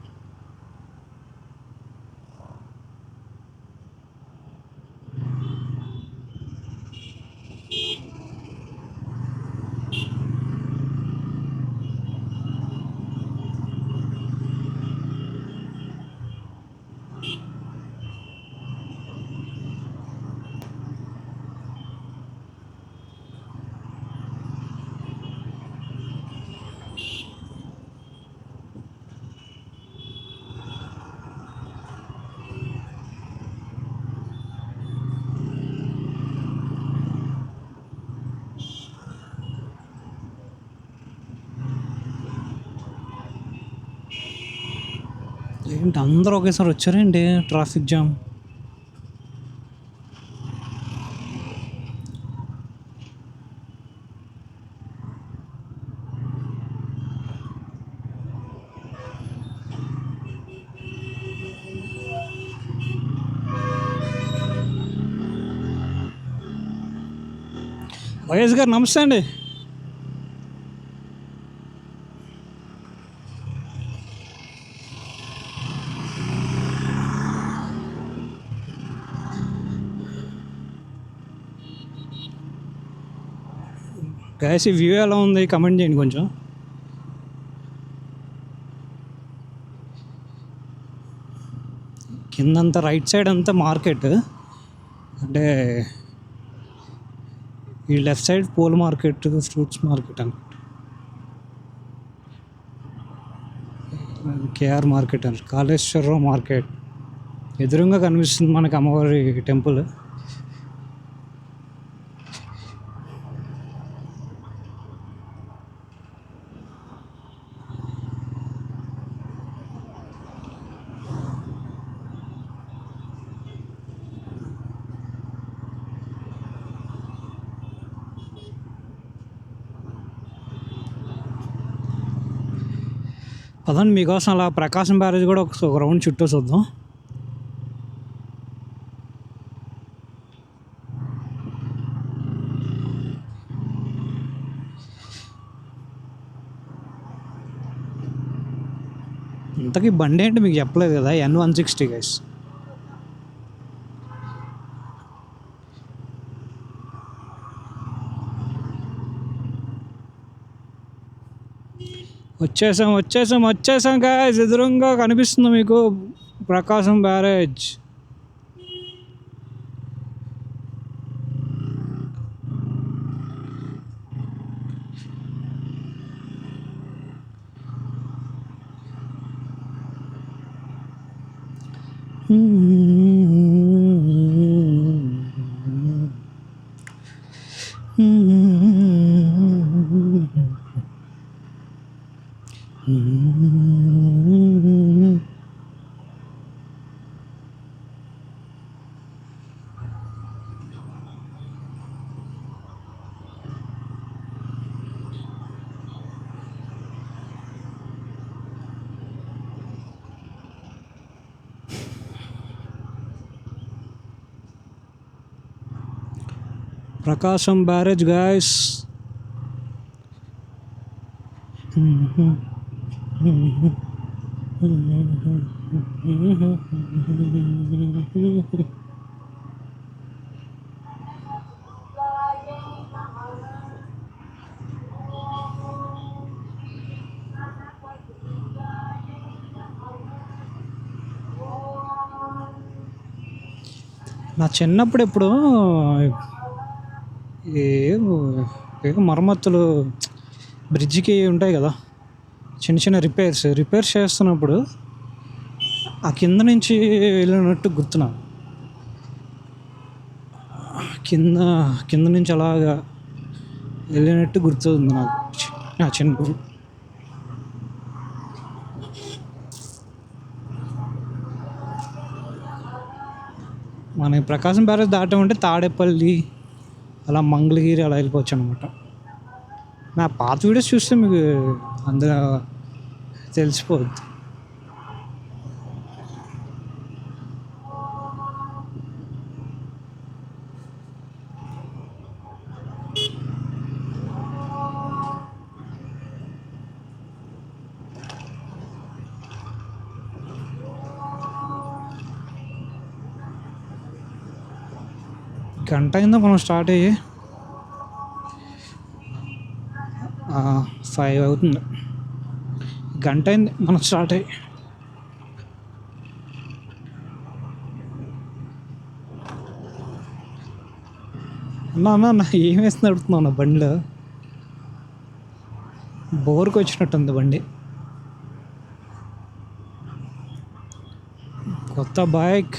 ఏంటి అందరూ ఒకేసారి వచ్చారేంటి? Traffic jam. వైఎస్ గారు నమస్తే అండి. గైస్, ఈ వ్యూ ఎలా ఉంది కమెంట్ చేయండి కొంచెం. కిందంతా రైట్ సైడ్ అంతా మార్కెట్, అంటే ఈ లెఫ్ట్ సైడ్ పూల మార్కెట్, ఫ్రూట్స్ మార్కెట్ అనుకుంటా, కేఆర్ మార్కెట్ అని, కాళేశ్వరరావు మార్కెట్. ఎదురుగా కనిపిస్తుంది మనకి అమ్మవారి టెంపుల్. పదండి, మీకోసం అలా ప్రకాశం బ్యారేజ్ కూడా ఒక రౌండ్ చుట్టూ చూద్దాం. ఇంతకీ బండి ఏంటి మీకు చెప్పలేదు కదా, N160 గైస్. వచ్చేసాం గైస్. ఎదురుగా కనిపిస్తుంది మీకు ప్రకాశం బ్యారేజ్. ప్రకాశం బ్యారేజ్ గాయస్. నా చిన్నప్పుడు ఎప్పుడు ఏ మరమ్మతులు బ్రిడ్జికి ఉంటాయి కదా, చిన్న చిన్న రిపేర్స్ చేస్తున్నప్పుడు ఆ కింద నుంచి వెళ్ళినట్టు గుర్తున్నా. కింద నుంచి అలాగా వెళ్ళినట్టు గుర్తుంది నాకు నా చిన్నప్పుడు. మన ప్రకాశం బ్యారేజ్ దాటమంటే తాడేపల్లి, అలా మంగళగిరి అలా వెళ్ళిపోవచ్చు అనమాట. నా పాత వీడియోస్ చూస్తే మీకు అందులో తెలిసిపోద్ది. గంట అయిందా మనం స్టార్ట్ అయ్యి? 5 అవుతుంది. గంట అయింది మనం స్టార్ట్ అయ్యి. అన్నా ఏం వేస్తుంది అడుగుతున్నావు నా బండిలో? బోర్కి వచ్చినట్టుంది బండి. కొత్త బైక్.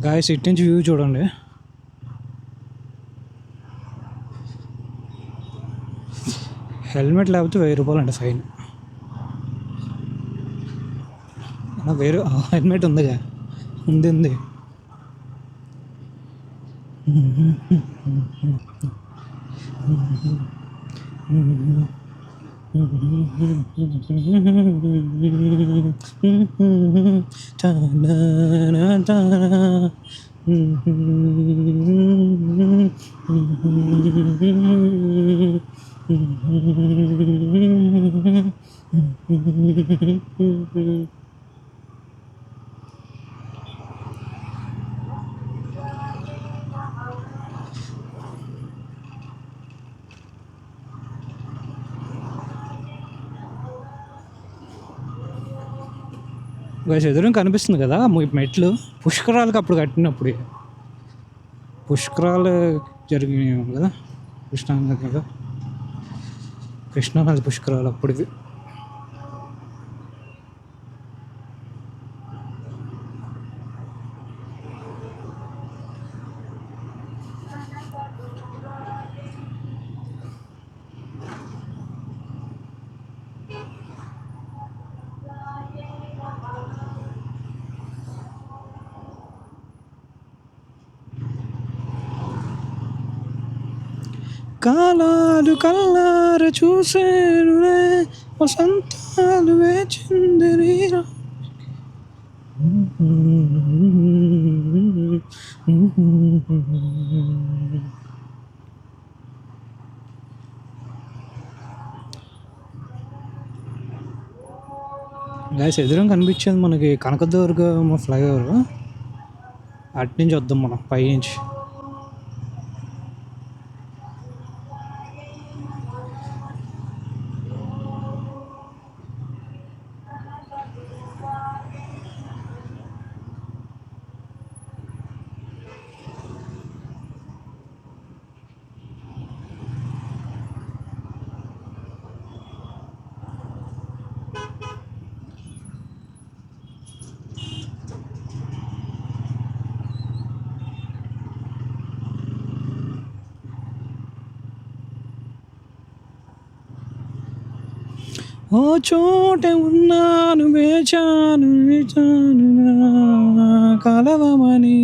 గాయస్ ఇటు నుంచి వ్యూ చూడండి. హెల్మెట్ లేకపోతే 1000 రూపాయలు అండి ఫైన్. వేరే హెల్మెట్ ఉందిగా? ఉంది. ఎదురు కనిపిస్తుంది కదా మెట్లు, పుష్కరాలకు అప్పుడు కట్టినప్పుడు. పుష్కరాలు జరిగినాయి కదా కృష్ణానది పుష్కరాలు అప్పుడు. కాలాలు కల్లార చూసేనులే వసంతాలు వేచిందిరీరా. గాయస్ ఎదురు కనిపించేది మనకి కనకదుర్గ ఫ్లైఓవర్. అటు నుంచి వద్దాం మనం పైనుంచి. ఓ చోట ఉన్నాను వేచాను వేచాను కలవమని.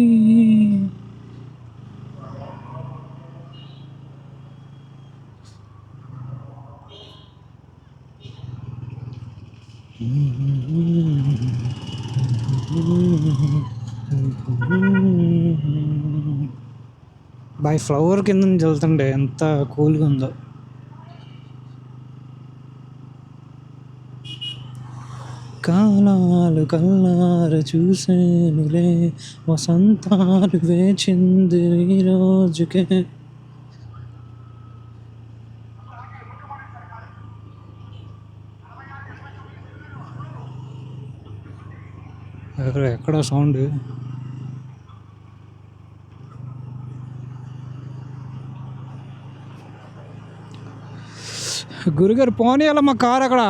బై ఫ్లవర్ కింద నుంచి వెళ్తుండే ఎంత కూల్గా ఉందో. కాలాలు కల్లార చూసేనులే వసంతాలు వేచింది ఈ రోజుకే. ఎక్కడ సౌండ్? గురుగారు పోనీయాల మా కారు అక్కడ.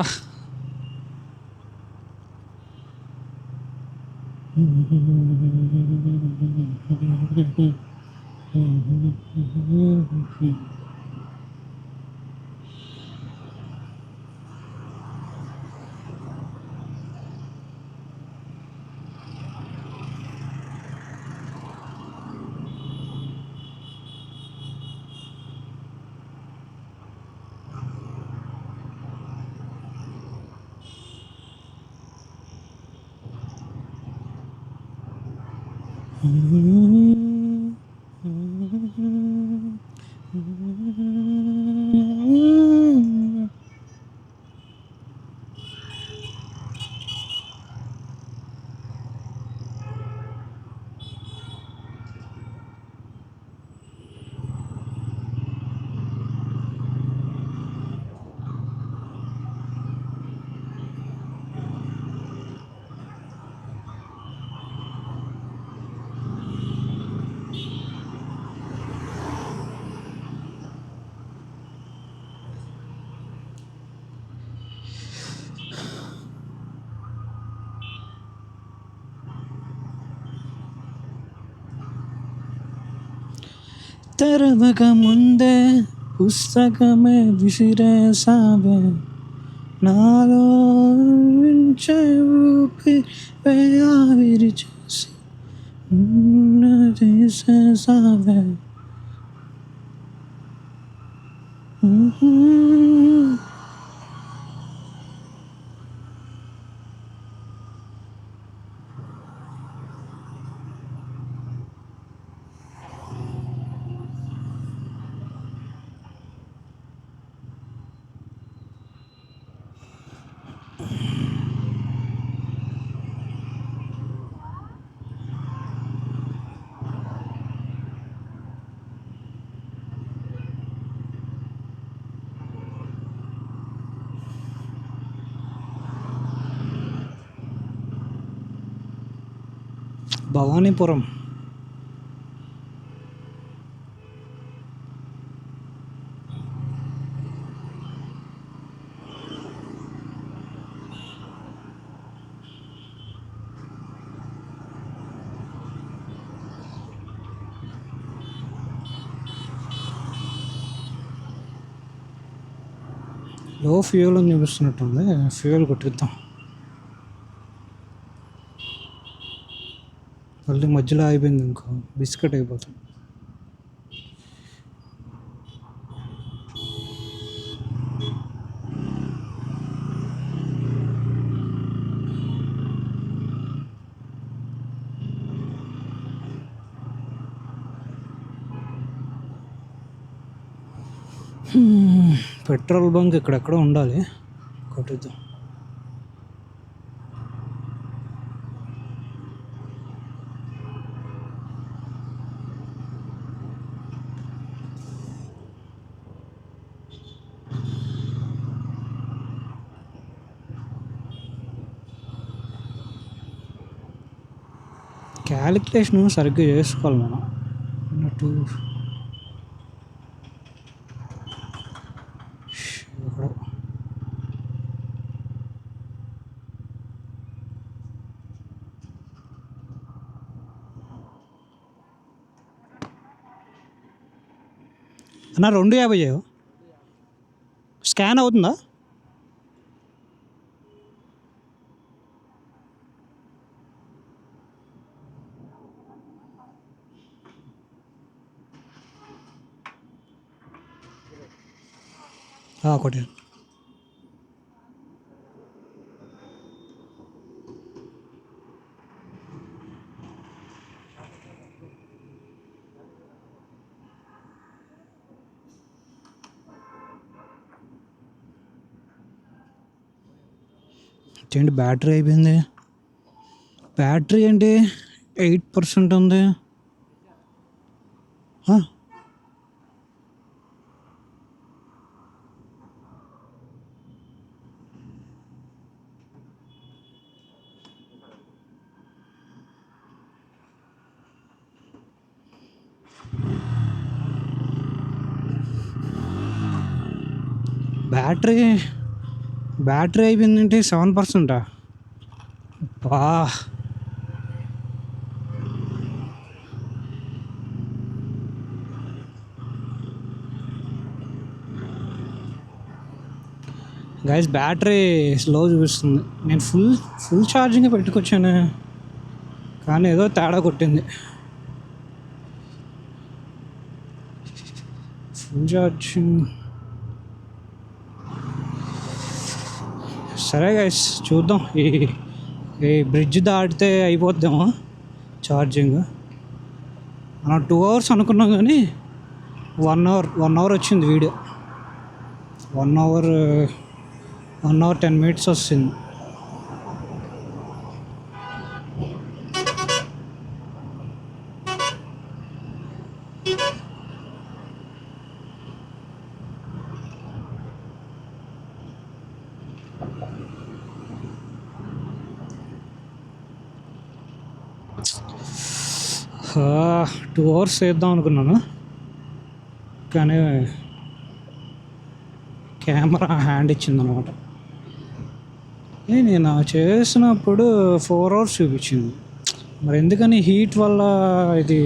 తెరవక ముందే పుస్తకమే విసిరేసావే నాలో వించే ఊపిరి ఆవిరి చేసి తీసేసావే. భవానీపురం. లో ఫ్యూయల్ అని చూపిస్తున్నట్టుంది. ఫ్యూయల్ కొట్టిద్దాం. మళ్ళీ మధ్యలో అయిపోయింది ఇంకో బిస్కెట్ అయిపోతుంది. పెట్రోల్ బంక్ ఇక్కడెక్కడ ఉండాలి, కొట్టిద్దాం. క్యాలిక్యులేషన్ సరిగ్గా చేసుకోవాలి మనం అన్నట్టు. అన్న 250 చేయవు, స్కాన్ అవుతుందా? ఒకటి ఏంటి బ్యాటరీ అయిపోయింది. బ్యాటరీ ఏంటి 8% ఉంది. బ్యాటరీ అయిపోయిందంటే 7%. బా గైస్ బ్యాటరీ స్లో చూపిస్తుంది. నేను ఫుల్ ఛార్జింగ్ పెట్టుకొచ్చాను, కానీ ఏదో తేడా కొట్టింది. Full charging. సరే గైస్ చూద్దాం, ఈ బ్రిడ్జ్ దాటితే అయిపోద్దామా ఛార్జింగ్. మనం 2 hours అనుకున్నాం, కానీ 1 hour వచ్చింది వీడియో. 1 hour 10 minutes వస్తుంది. టూ అవర్స్ వేద్దాం అనుకున్నాను, కానీ కెమెరా హ్యాండ్ ఇచ్చిందనమాట. నేను చేసినప్పుడు 4 hours చూపించింది. మరి ఎందుకని హీట్ వల్ల ఇది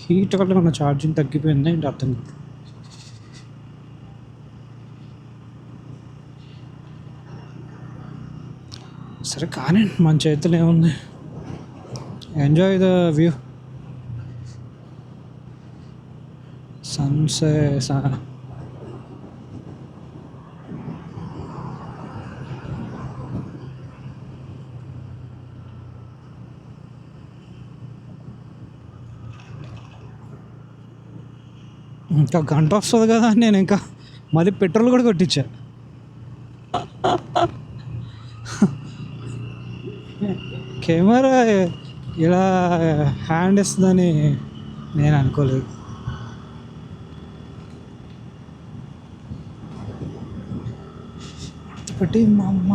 హీట్ వల్ల మన ఛార్జింగ్ తగ్గిపోయింది ఏంటి అర్థం కాదు. సరే కానీ మన చేతిలో ఏముంది, ఎంజాయ్ ద వ్యూ. సన్సెట్ ఇంకా గంట వస్తుంది కదా, నేను ఇంకా మళ్ళీ పెట్రోల్ కూడా కొట్టించా. కెమెరా ఇలా హ్యాండ్ ఇస్తుందని నేను అనుకోలేదు. ఒకటి మా అమ్మ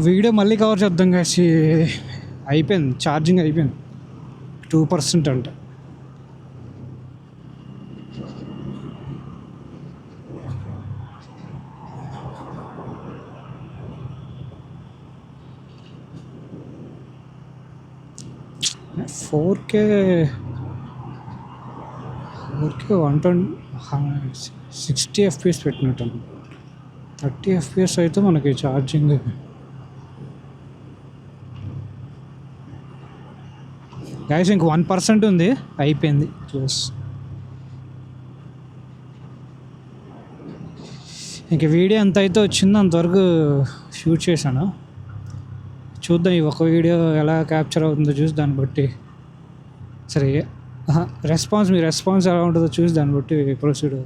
వీడియో మళ్ళీ కవర్ చేద్దాం కాసి. అయిపోయింది ఛార్జింగ్, అయిపోయింది 2% అంట. ఫోర్ కే 60 FPS పెట్టినట్టు. 30 FPS అయితే మనకి ఛార్జింగ్ గైస్ ఇంక 1% ఉంది, అయిపోయింది క్లోజ్. ఇంక వీడియో ఎంత అయితే వచ్చిందో అంతవరకు షూట్ చేశాను. చూద్దాం ఈ ఒక వీడియో ఎలా క్యాప్చర్ అవుతుందో చూసి దాన్ని బట్టి, సరే మీ రెస్పాన్స్ ఎలా ఉంటుందో చూసి దాన్ని బట్టి ప్రొసీడ్